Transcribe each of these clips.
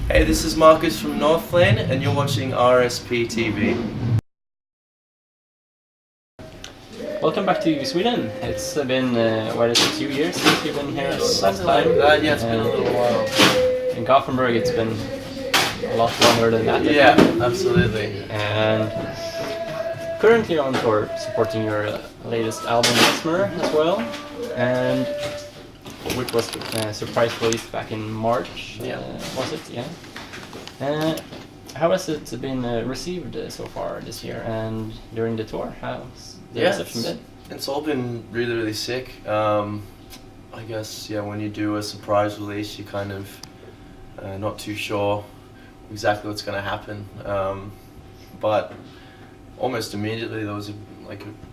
Hey, this is Marcus from Northlane, and you're watching Rsptv. Welcome back to Sweden. It's been, 2 years since you've been here last Something time? like that, yeah, it's been a little while. In Gothenburg it's been a lot longer than that. Yeah, absolutely. And currently on tour, supporting your latest album, Mesmer, as well, and which was surprise released back in March, Yeah. was it? Yeah. How has it been received so far this year and during the tour? How's the reception been? It's all been really, really sick. I guess, yeah, when you do a surprise release, you're kind of not too sure exactly what's going to happen. But almost immediately there was a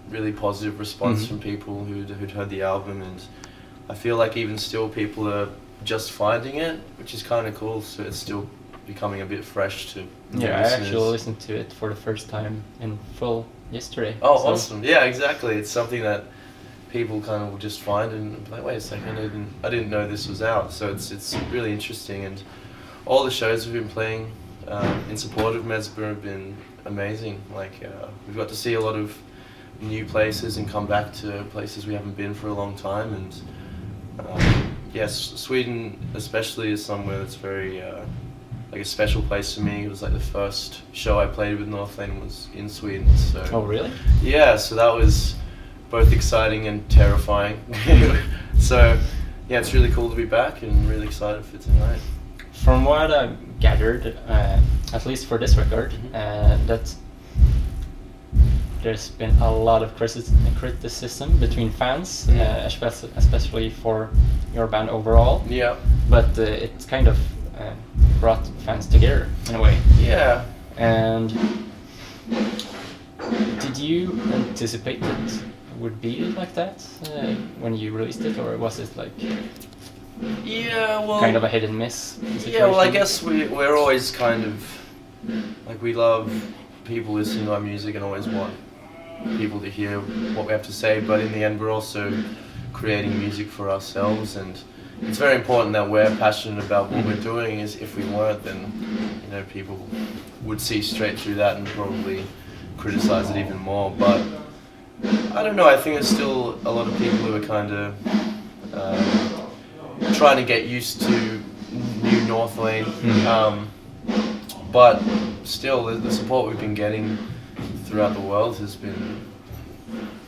really positive response from people who'd heard the album, and I feel like even still people are just finding it, which is kind of cool. So it's still becoming a bit fresh to Yeah, I listeners. actually listened to it for the first time in full yesterday. Oh, so awesome! Yeah, exactly. It's something that people kind of will just find and be like, wait a second, I didn't know this was out. So it's really interesting, and all the shows we've been playing in support of Mesmer have been amazing. We've got to see a lot of new places and come back to places we haven't been for a long time, and yes, Sweden especially is somewhere that's very a special place for me. It was like the first show I played with Northlane was in Sweden. So Oh, really? yeah, so that was both exciting and terrifying. So yeah, it's really cool to be back and really excited for tonight. From what I've gathered, at least for this record, that there's been a lot of criticism between fans, especially for your band overall. Yeah. But it kind of brought fans together in a way. Yeah. And did you anticipate it would be like that when you released it, or was it like Yeah, well, kind of a hit and miss situation? yeah, well, I guess we're always kind of like, we love people listening to our music and always want people to hear what we have to say, but in the end we're also creating music for ourselves, and it's very important that we're passionate about what we're doing. Is if we weren't, then people would see straight through that and probably criticize it even more. But I don't know, I think there's still a lot of people who are kind of trying to get used to new Northlane, but still the support we've been getting throughout the world has been,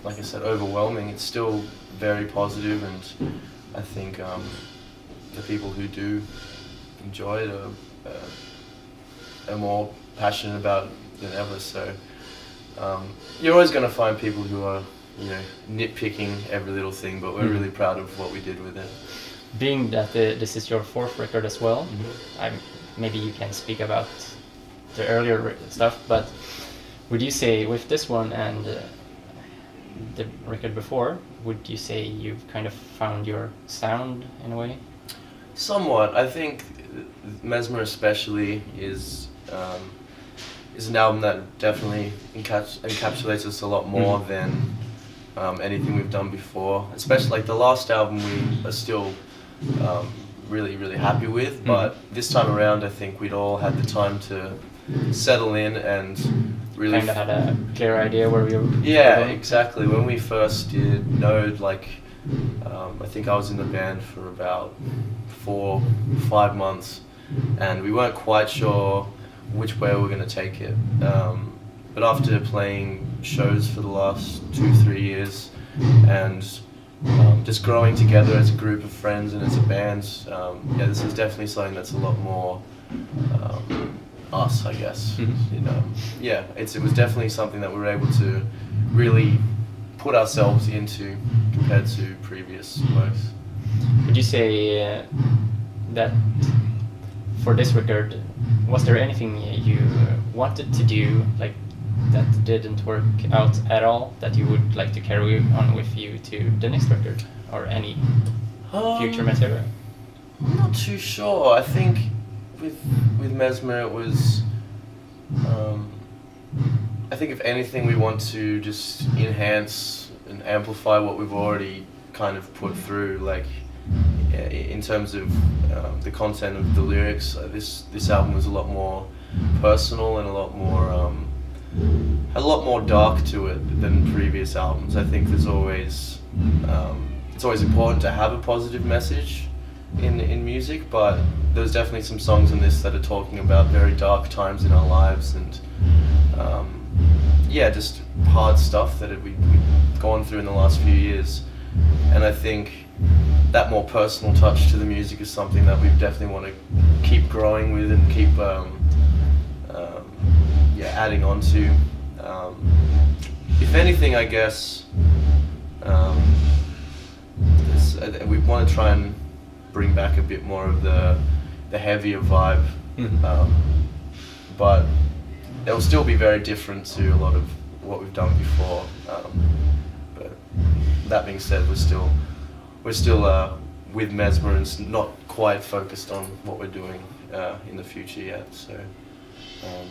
like I said, overwhelming. It's still very positive, and I think the people who do enjoy it are more passionate about it than ever. So you're always going to find people who are nitpicking every little thing, but we're really proud of what we did with it. Being that this is your fourth record as well, maybe you can speak about the earlier stuff, but would you say with this one and the record before, would you say you've kind of found your sound in a way? Somewhat. I think Mesmer especially is an album that definitely encapsulates us a lot more than anything we've done before. Especially like the last album we are still really, really happy with, but this time around I think we'd all had the time to settle in and really kind of had a clear idea where we were going. Exactly. When we first did Node, I think I was in the band for about 4 or 5 months, and we weren't quite sure which way we were going to take it. But after playing shows for the last 2-3 years and just growing together as a group of friends and as a band, this is definitely something that's a lot more us, I guess. It was definitely something that we were able to really put ourselves into compared to previous works. Would you say that for this record, was there anything you wanted to do that didn't work out at all that you would like to carry on with you to the next record or any future material? I'm not too sure. I think with Mesmer it was I think if anything we want to just enhance and amplify what we've already kind of put through, in terms of the content of the lyrics, this album was a lot more personal and a lot more dark to it than previous albums. I think there's always it's always important to have a positive message in music, but there's definitely some songs in this that are talking about very dark times in our lives, and just hard stuff that we've gone through in the last few years. And I think that more personal touch to the music is something that we definitely want to keep growing with and keep adding on to. If anything, I guess we want to try and bring back a bit more of the heavier vibe, but it will still be very different to a lot of what we've done before. But that being said, we're still with Mesmer and not quite focused on what we're doing in the future yet. So I'm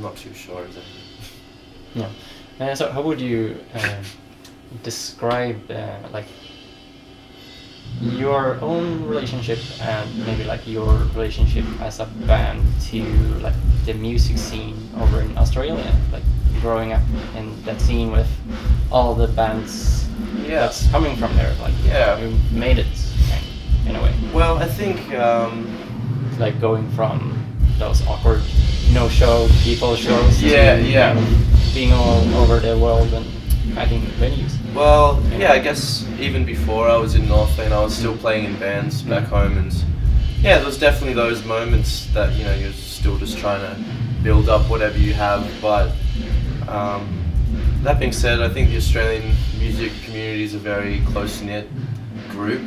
not too sure exactly. Yeah. So how would you describe like your own relationship and maybe like your relationship as a band to like the music scene over in Australia, like growing up in that scene with all the bands that's coming from there, like you made it in a way? Well, I think like going from those awkward no-show people shows to being all over the world and packing venues. Well, I guess even before I was in Northlane, I was still playing in bands back home, and there was definitely those moments that you're still just trying to build up whatever you have. But that being said, I think the Australian music community is a very close-knit group.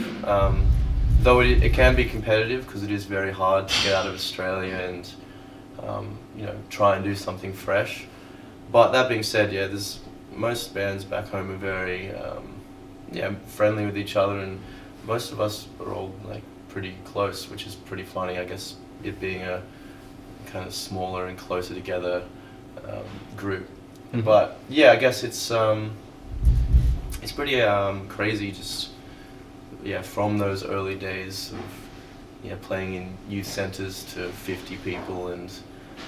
Though it can be competitive because it is very hard to get out of Australia and try and do something fresh. But that being said, there's most bands back home are very friendly with each other, and most of us are all like pretty close, which is pretty funny, I guess, it being a kind of smaller and closer together group. But I guess it's pretty crazy just from those early days of playing in youth centers to 50 people and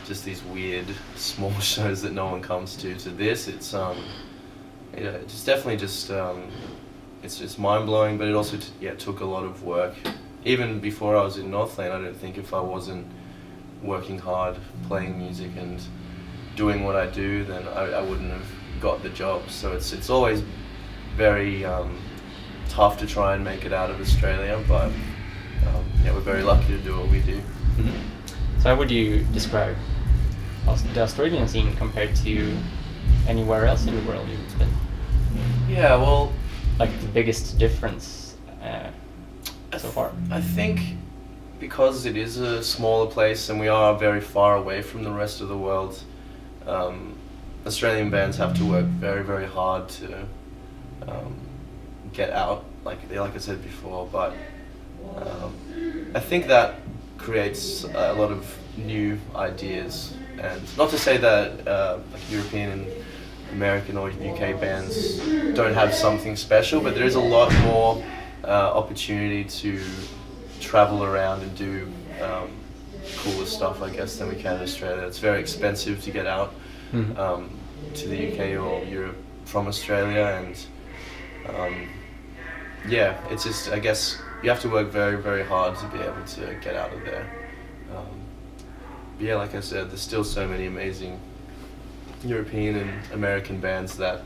just these weird small shows that no one comes to this. It's it's definitely just it's mind-blowing, but it also took a lot of work. Even before I was in Northlane, I don't think if I wasn't working hard, playing music and doing what I do, then I wouldn't have got the job. So it's always very tough to try and make it out of Australia, but we're very lucky to do what we do. So how would you describe the Australian scene compared to anywhere else in the world you've been? Well, like the biggest difference so far? I think because it is a smaller place and we are very far away from the rest of the world, Australian bands have to work very, very hard to get out, like I said before. But I think that creates a lot of new ideas, and not to say that like European and American or UK bands don't have something special, but there is a lot more opportunity to travel around and do cooler stuff, I guess, than we can in Australia. It's very expensive to get out to the UK or Europe from Australia, and it's just, I guess, you have to work very, very hard to be able to get out of there. Like I said, there's still so many amazing European and American bands that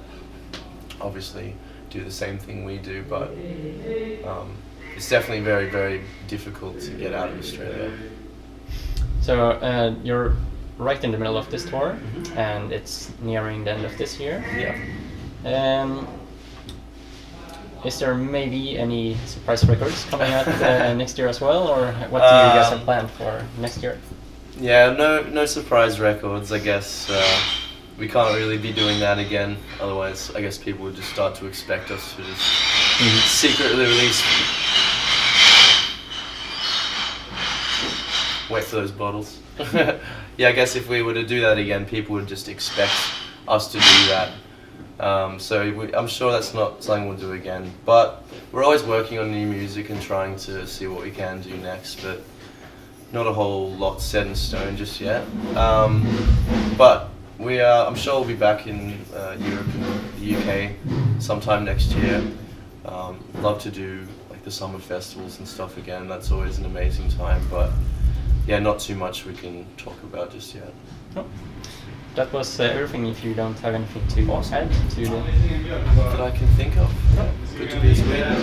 obviously do the same thing we do, but it's definitely very, very difficult to get out of Australia. So you're right in the middle of this tour, and it's nearing the end of this year. Is there maybe any surprise records coming out next year as well, or what do you guys have planned for next year? No surprise records, I guess. We can't really be doing that again, otherwise I guess people would just start to expect us to just secretly release. Wait for those bottles. I guess if we were to do that again, people would just expect us to do that. I'm sure that's not something we'll do again. But we're always working on new music and trying to see what we can do next. But not a whole lot set in stone just yet. But I'm sure we'll be back in Europe and the UK sometime next year. Love to do like the summer festivals and stuff again. That's always an amazing time. But yeah, not too much we can talk about just yet. No. That was everything. If you don't have anything to add to the... That I can think of. Good to be in Sweden.